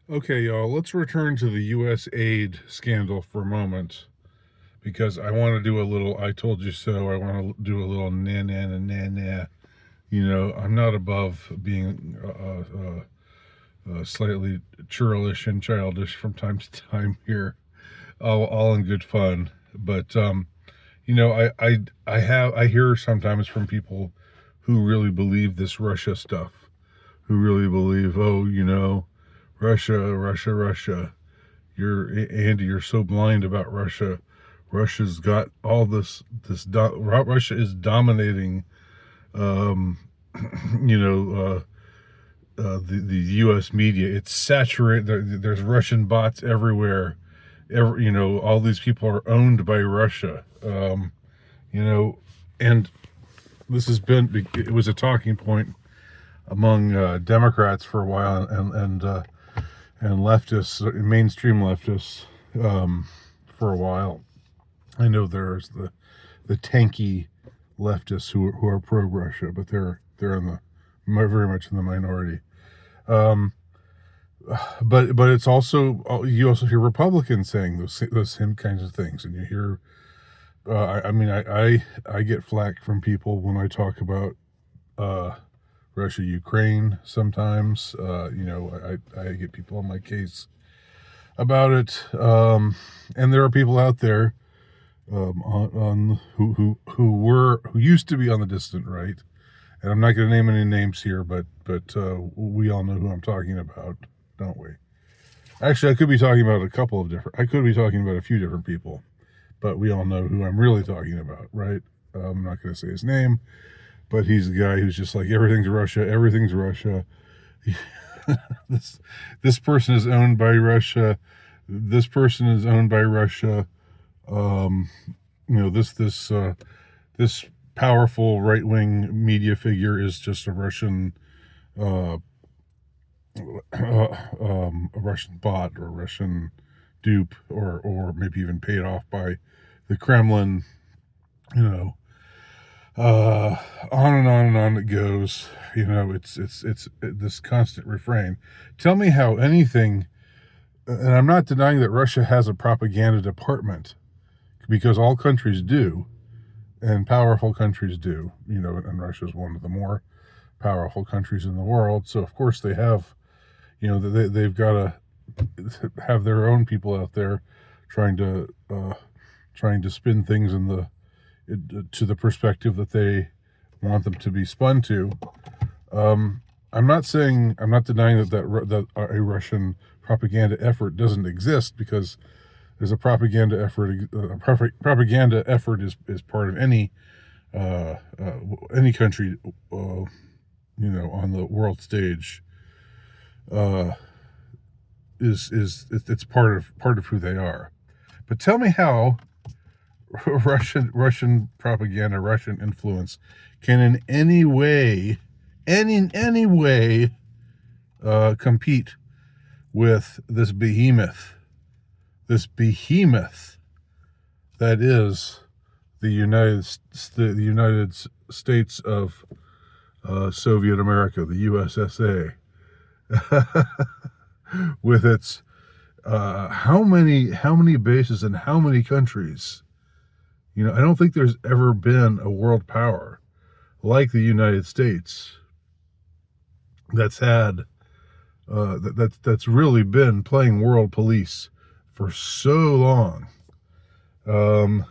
Okay, y'all, let's return to the USAID scandal for a moment because I want to do a little I told you so. I want to do a little na na na na na. I'm not above being slightly churlish and childish from time to time here, all in good fun. But I hear sometimes from people who really believe this Russia stuff, who really believe, Russia. You're so blind about Russia. Russia's got all Russia is dominating, um, the U.S. media. It's saturated. There's Russian bots everywhere. All these people are owned by Russia. You know, and it was a talking point among Democrats for a while, and leftists, mainstream leftists, for a while. I know there's the tanky leftists who are pro Russia, but they're in the very much in the minority. Um, but it's also, you also hear Republicans saying those same kinds of things, and you hear. I get flack from people when I talk about Russia, Ukraine. Sometimes, I get people on my case about it, and there are people out there on who used to be on the distant right, and I'm not going to name any names here, but we all know who I'm talking about, don't we? Actually, I could be talking about I could be talking about a few different people, but we all know who I'm really talking about, right? I'm not going to say his name, but he's the guy who's just like, everything's Russia, everything's Russia. this person is owned by Russia. This person is owned by Russia. Um, this powerful right wing media figure is just a Russian, uh, a Russian bot or a Russian dupe, or maybe even paid off by the Kremlin. You know, on and on and on it goes. It's this constant refrain. Tell me how anything, and I'm not denying that Russia has a propaganda department, because all countries do, and powerful countries do. And Russia is one of the more powerful countries in the world. So of course they have, they've got to have their own people out there trying to spin things to the perspective that they want them to be spun to. I'm not denying that a Russian propaganda effort doesn't exist, because there's a propaganda effort. Propaganda effort is part of any country, on the world stage. It's part of who they are. But tell me how Russian propaganda, Russian influence, can in any way compete with this behemoth that is the United States of Soviet America, the USSA, with its how many bases and how many countries. I don't think there's ever been a world power like the United States that's had that's really been playing world police for so long. Um,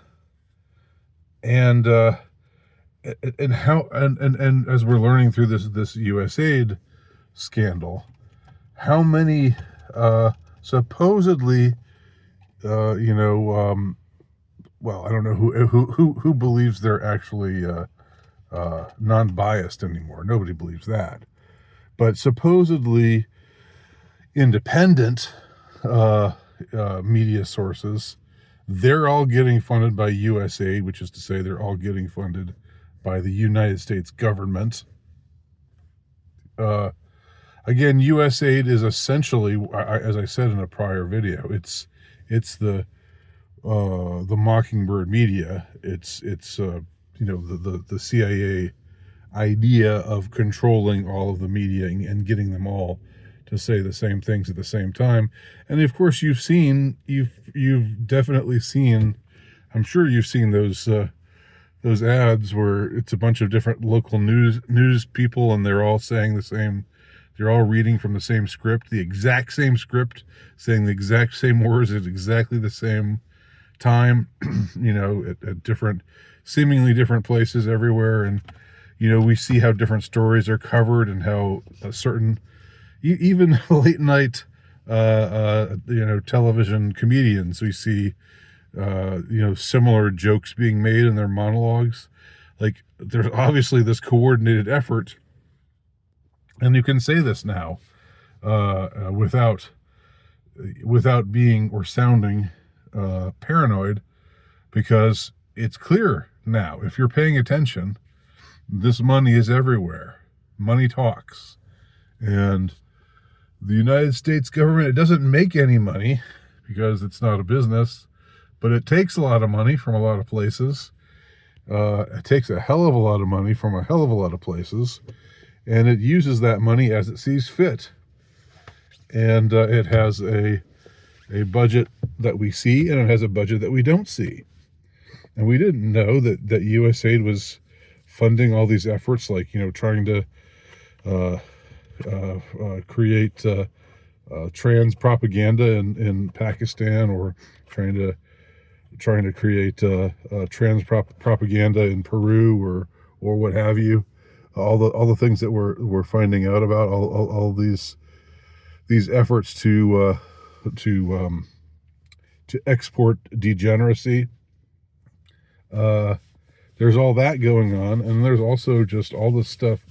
and and as we're learning through this USAID scandal, how many supposedly, well, I don't know who believes they're actually non-biased anymore. Nobody believes that, but supposedly independent media sources, they're all getting funded by USAID, which is to say they're all getting funded by the United States government. Again, USAID is essentially, as I said in a prior video, it's the Mockingbird media. It's the CIA idea of controlling all of the media and getting them all to say the same things at the same time. And of course, you've definitely seen. I'm sure you've seen those ads where it's a bunch of different local news people, and they're all saying the same. They're all reading from the same script, the exact same script, saying the exact same words at exactly the same time, at different, seemingly different places everywhere. And, we see how different stories are covered and how a certain, even late night, television comedians, we see, similar jokes being made in their monologues. Like, there's obviously this coordinated effort. And you can say this now, without being or sounding paranoid, because it's clear now. If you're paying attention, this money is everywhere. Money talks. And the United States government, it doesn't make any money because it's not a business, but it takes a lot of money from a lot of places. It takes a hell of a lot of money from a hell of a lot of places. And it uses that money as it sees fit. And it has a budget that we see, and it has a budget that we don't see. And we didn't know that USAID was funding all these efforts, like, trying to create trans propaganda in Pakistan, or trying to create trans propaganda in Peru, or what have you. All the things that we're finding out about, all these efforts to export degeneracy. There's all that going on, and there's also just all this stuff,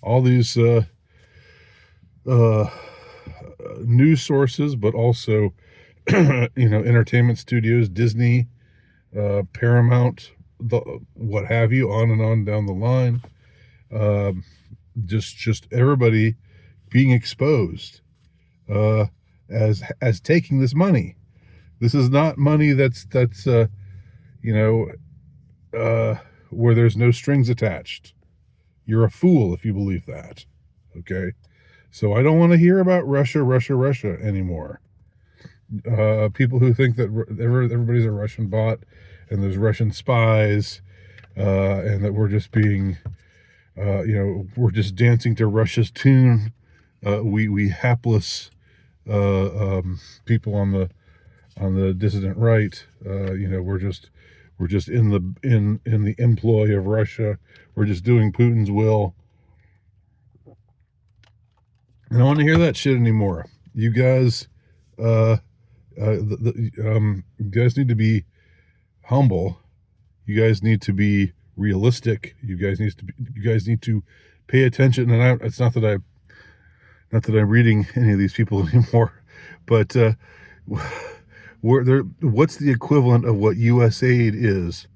all these news sources, but also entertainment studios, Disney, Paramount, what have you, on and on down the line. Just everybody being exposed as taking this money. This is not money that's where there's no strings attached. You're a fool if you believe that. Okay, so I don't want to hear about Russia anymore. People who think that everybody's a Russian bot and there's Russian spies, and that we're just being we're just dancing to Russia's tune. We hapless people on the dissident right. We're just in the employ of Russia. We're just doing Putin's will. I don't want to hear that shit anymore. You guys, you guys need to be humble. You guys need to be realistic. You guys need to pay attention. And it's not that I'm reading any of these people anymore, but what's the equivalent of what USAID is?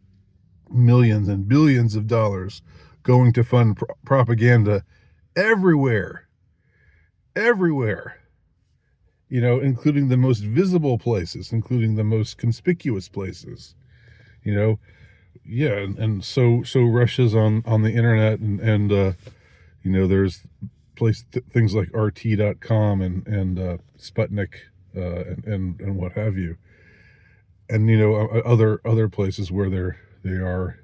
Millions and billions of dollars going to fund propaganda everywhere, including the most visible places, including the most conspicuous places. And so Russia's on the internet, and there's things like RT.com and Sputnik, and what have you, and other places where they are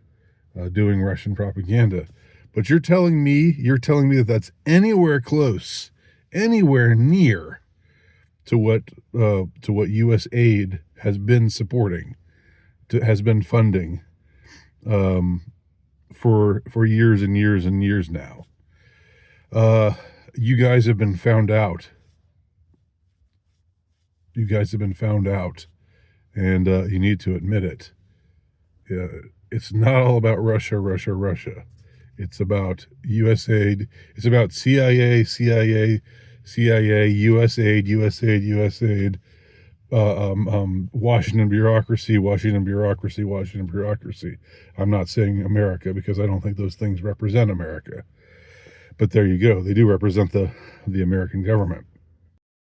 doing Russian propaganda. But you're telling me that that's anywhere close, anywhere near to what USAID has been supporting, has been funding for years and years and years now. You guys have been found out. You guys have been found out, and you need to admit it. It's not all about Russia. It's about USAID. It's about CIA, USAID, Washington bureaucracy. I'm not saying America, because I don't think those things represent America. But there you go. They do represent the American government.